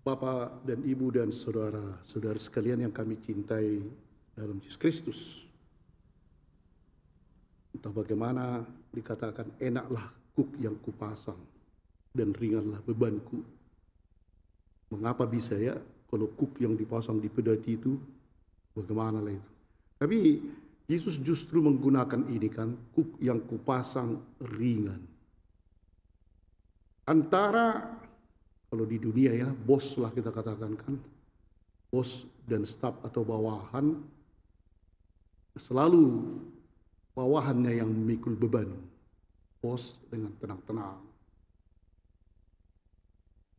Bapak dan Ibu dan saudara-saudara sekalian yang kami cintai dalam Yesus Kristus. Entah bagaimana dikatakan, enaklah kuk yang kupasang dan ringanlah bebanku. Mengapa bisa ya kalau kuk yang dipasang di pedati itu, bagaimana lah itu. Tapi Yesus justru menggunakan ini kan, kuk yang kupasang ringan. Antara kalau di dunia ya, bos lah kita katakan kan, bos dan staf atau bawahan, selalu bawahannya yang memikul beban, bos dengan tenang-tenang.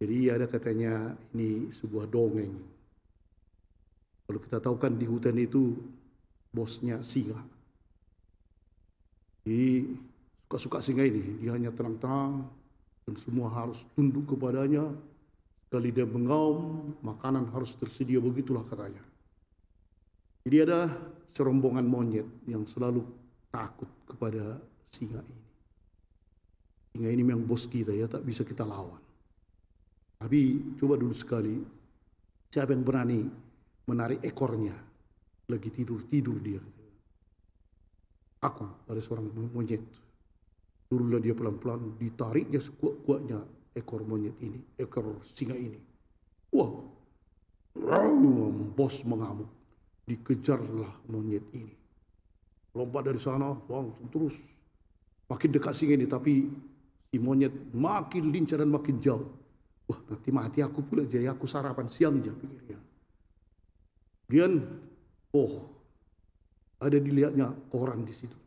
Jadi ada katanya ini sebuah dongeng. Kalau kita tahu kan di hutan itu bosnya singa. Jadi suka-suka singa ini, dia hanya tenang-tenang dan semua harus tunduk kepadanya. Sekali dia mengaum, makanan harus tersedia, begitulah katanya. Jadi ada serombongan monyet yang selalu takut kepada singa ini. Singa ini memang bos kita ya, tak bisa kita lawan. Tapi coba dulu sekali, siapa yang berani menarik ekornya? Lagi tidur dia. Aku, ada seorang monyet. Turunlah dia pelan-pelan, ditariknya sekuat-kuatnya ekor monyet ini, ekor singa ini. Wah, bos mengamuk. Dikejarlah monyet ini. Lompat dari sana, langsung terus. Makin dekat singa ini, tapi si monyet makin lincah dan makin jauh. Wah, nanti mati aku pula, jadi aku sarapan siang aja pikirnya. Kemudian, ada dilihatnya koran di situ.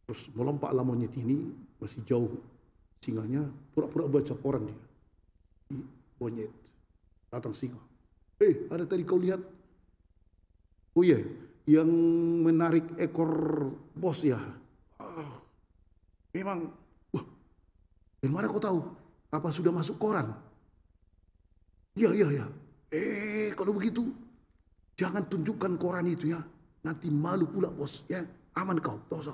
Terus melompatlah monyet ini, masih jauh singanya, pura-pura baca koran dia. Monyet, datang singa. Ada tadi kau lihat? Oh iya, yang menarik ekor bos ya. Memang, dari mana kau tahu? Apa sudah masuk koran? Iya. Kalau begitu, jangan tunjukkan koran itu ya. Nanti malu pula bos ya. Aman kau, dosa.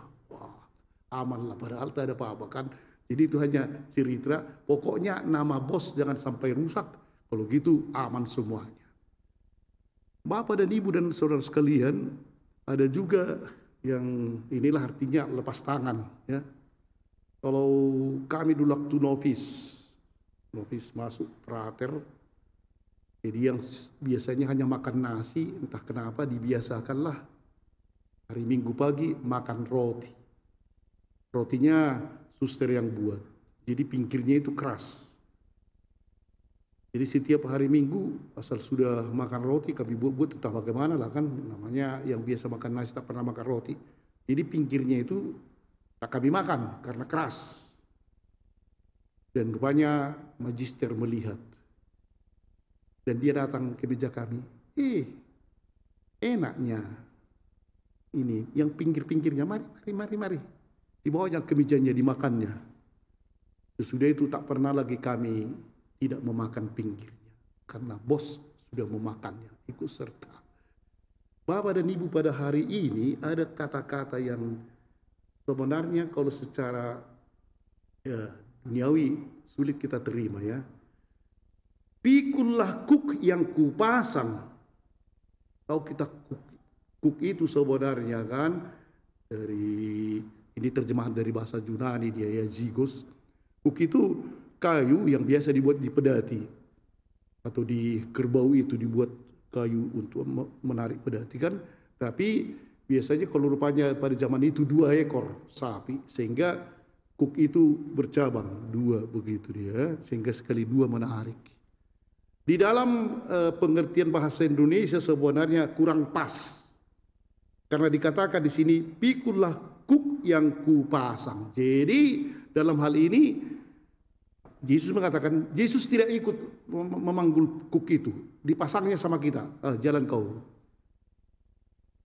Aman lah, padahal tak ada apa-apa kan. Jadi itu hanya cerita, pokoknya nama bos jangan sampai rusak. Kalau gitu aman semuanya. Bapak dan Ibu dan saudara sekalian, ada juga yang inilah artinya lepas tangan ya. Kalau kami dulu waktu novis masuk prater, jadi yang biasanya hanya makan nasi, entah kenapa dibiasakanlah hari Minggu pagi makan roti. Rotinya suster yang buat, jadi pinggirnya itu keras. Jadi setiap hari Minggu asal sudah makan roti kami buat entah bagaimana lah kan, namanya yang biasa makan nasi tak pernah makan roti. Jadi pinggirnya itu tak kami makan karena keras. Dan rupanya magister melihat. Dan dia datang ke meja kami. Enaknya ini yang pinggir-pinggirnya, mari. Dibawanya ke mejanya, dimakannya. Sesudah itu tak pernah lagi kami tidak memakan pinggirnya. Karena bos sudah memakannya, ikut serta. Bapak dan Ibu, pada hari ini ada kata-kata yang sebenarnya kalau secara duniawi sulit kita terima ya. Pikullah kuk yang kupasang. Tahu kita kuk itu sebenarnya kan dari ini terjemahan dari bahasa Yunani dia ya, zigos. Kuk itu kayu yang biasa dibuat di pedati atau di kerbau itu dibuat kayu untuk menarik pedati kan. Tapi biasanya kalau rupanya pada zaman itu 2 ekor sapi sehingga kuk itu bercabang 2 begitu dia, sehingga sekali 2 menarik. Di dalam pengertian bahasa Indonesia sebenarnya kurang pas. Karena dikatakan di sini pikullah kuk yang kupasang. Jadi dalam hal ini Yesus mengatakan, Yesus tidak ikut memanggul kuk itu, dipasangnya sama kita, jalan kau.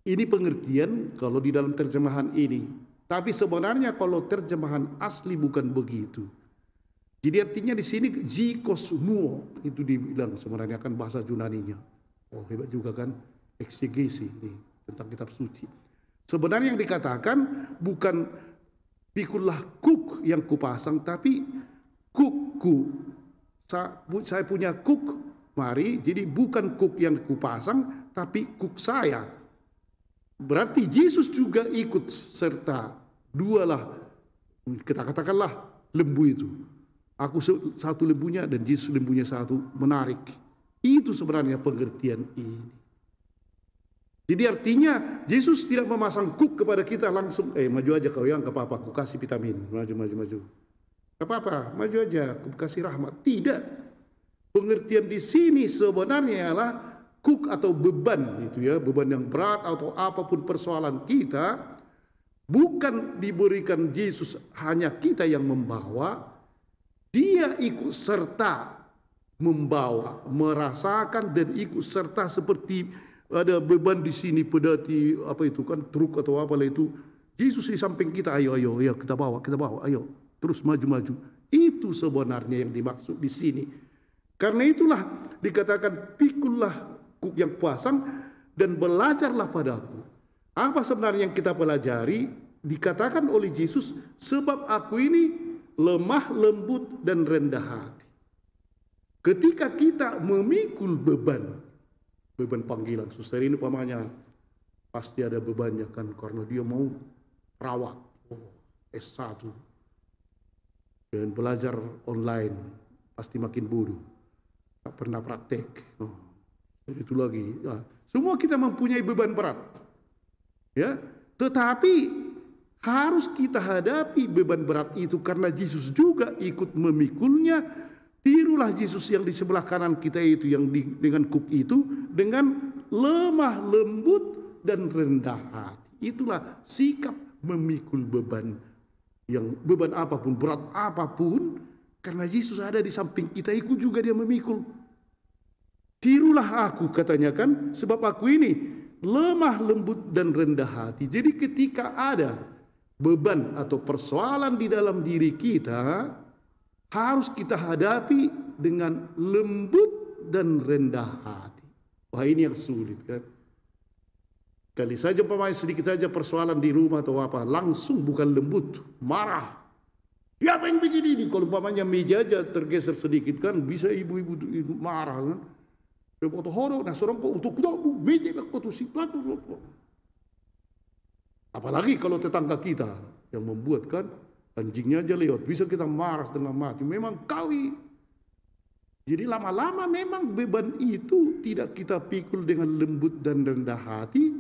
Ini pengertian kalau di dalam terjemahan ini. Tapi sebenarnya kalau terjemahan asli bukan begitu. Jadi artinya di sini zikos nuo itu dibilang sebenarnya kan bahasa Yunaninya. Oh hebat juga kan eksegesi ini tentang kitab suci. Sebenarnya yang dikatakan bukan pikullah kuk yang kupasang, tapi kukku saya punya kuk, mari, jadi bukan kuk yang kupasang, tapi kuk saya. Berarti Yesus juga ikut serta. Dualah, kita katakanlah lembu itu. Aku satu lembunya dan Yesus lembunya satu, menarik. Itu sebenarnya pengertian ini. Jadi artinya Yesus tidak memasang kuk kepada kita langsung, maju aja kau yang, gak apa-apa, aku kasih vitamin, maju. Gak apa-apa, maju aja, aku kasih rahmat. Tidak. Pengertian di sini sebenarnya adalah kuk atau beban itu ya, beban yang berat atau apapun persoalan kita, bukan diberikan Yesus hanya kita yang membawa, dia ikut serta membawa, merasakan dan ikut serta seperti ada beban di sini pedati apa itu kan truk atau apalah itu. Yesus di samping kita, ayo kita bawa, ayo terus maju. Itu sebenarnya yang dimaksud di sini. Karena itulah dikatakan pikullah kuk yang pasang dan belajarlah padaku. Apa sebenarnya yang kita pelajari? Dikatakan oleh Yesus, sebab aku ini lemah, lembut, dan rendah hati. Ketika kita memikul beban panggilan, suster ini umpamanya pasti ada bebannya kan, karena dia mau rawat S1 dan belajar online, pasti makin bodoh, tak pernah praktek. Jadi itu lagi, ya, semua kita mempunyai beban berat, ya. Tetapi harus kita hadapi beban berat itu karena Yesus juga ikut memikulnya. Tirulah Yesus yang di sebelah kanan kita itu, yang dengan kuk itu, dengan lemah, lembut, dan rendah hati. Itulah sikap memikul beban, yang beban apapun, berat apapun, karena Yesus ada di samping kita, ikut juga dia memikul. Tirulah aku, katanya kan, sebab aku ini lemah, lembut, dan rendah hati. Jadi ketika ada beban atau persoalan di dalam diri kita, harus kita hadapi dengan lembut dan rendah hati. Wah, ini yang sulit kan. Kali saja umpamanya sedikit saja persoalan di rumah atau apa, langsung bukan lembut, marah. Siapa yang begini ini? Kalau umpamanya meja aja tergeser sedikit kan, bisa ibu-ibu marah kan. Nah, seorang kok untuk meja kok tuh sih. Apalagi kalau tetangga kita yang membuat kan, anjingnya aja lewat, bisa kita marah setengah mati. Memang kawi. Jadi lama-lama memang beban itu tidak kita pikul dengan lembut dan rendah hati.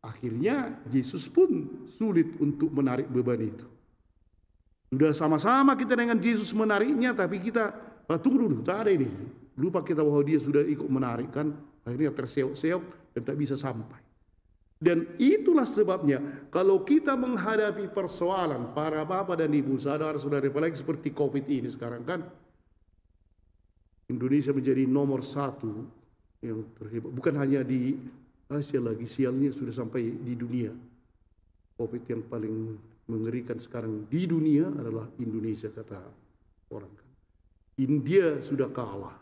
Akhirnya Yesus pun sulit untuk menarik beban itu. Sudah sama-sama kita dengan Yesus menariknya, tapi kita tunggu dulu, tak ada ini. Lupa kita bahwa dia sudah ikut menarik kan. Akhirnya terseok-seok dan tak bisa sampai. Dan itulah sebabnya kalau kita menghadapi persoalan, para bapak dan ibu, saudara-saudara, apalagi seperti COVID ini sekarang kan, Indonesia menjadi nomor 1 yang terhebat. Bukan hanya di Asia lagi, sialnya sudah sampai di dunia. COVID yang paling mengerikan sekarang di dunia adalah Indonesia, kata orang kan. India sudah kalah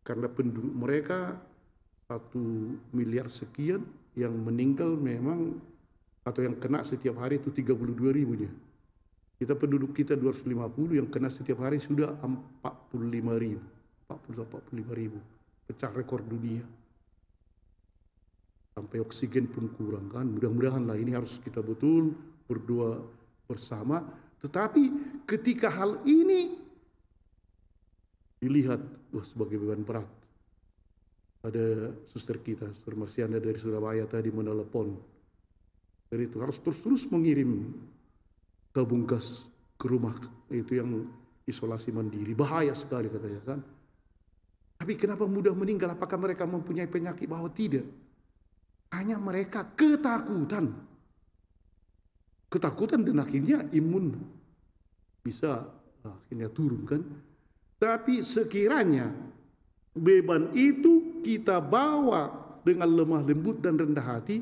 karena penduduk mereka 1 miliar sekian. Yang meninggal memang atau yang kena setiap hari itu 32 ribunya. Kita penduduk kita 250, yang kena setiap hari sudah 45 ribu. 45 ribu. Pecah rekor dunia. Sampai oksigen pun kurang kan. Mudah-mudahan lah, ini harus kita betul berdoa bersama. Tetapi ketika hal ini dilihat sebagai beban berat. Ada suster kita, Suster Marsiana dari Surabaya tadi menelepon. Jadi itu harus terus-terus mengirim tabung gas ke rumah itu yang isolasi mandiri. Bahaya sekali katanya kan. Tapi kenapa mudah meninggal? Apakah mereka mempunyai penyakit? Bahwa tidak. Hanya mereka ketakutan. Ketakutan dan akhirnya imun bisa akhirnya turun kan. Tapi sekiranya beban itu kita bawa dengan lemah lembut dan rendah hati,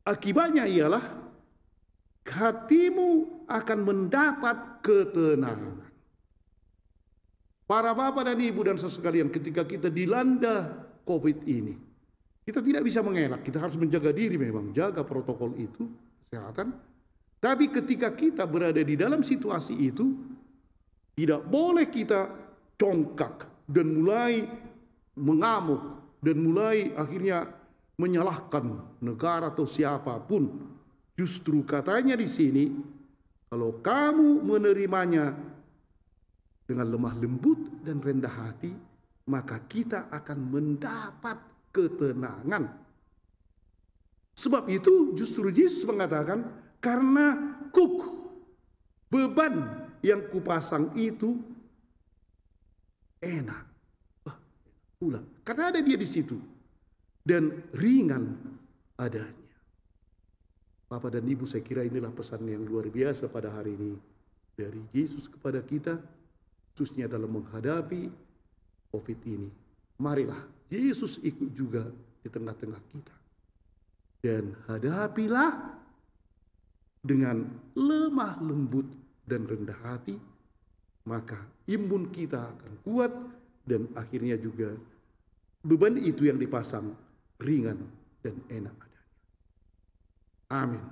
akibatnya ialah hatimu akan mendapat ketenangan. Para bapak dan ibu dan sekalian, ketika kita dilanda COVID ini, kita tidak bisa mengelak, kita harus menjaga diri memang, jaga protokol itu, kesehatan. Tapi ketika kita berada di dalam situasi itu, tidak boleh kita congkak dan mulai mengamuk dan mulai akhirnya menyalahkan negara atau siapapun. Justru katanya di sini, kalau kamu menerimanya dengan lemah lembut dan rendah hati, maka kita akan mendapat ketenangan. Sebab itu justru Yesus mengatakan, karena beban yang kupasang itu enak. Pula, karena ada dia di situ dan ringan adanya. Bapak dan Ibu, saya kira inilah pesan yang luar biasa pada hari ini dari Yesus kepada kita, khususnya dalam menghadapi COVID ini. Marilah Yesus ikut juga di tengah-tengah kita. Dan hadapilah dengan lemah lembut dan rendah hati, maka imun kita akan kuat dan akhirnya juga beban itu yang dipasang ringan dan enak adanya. Amin.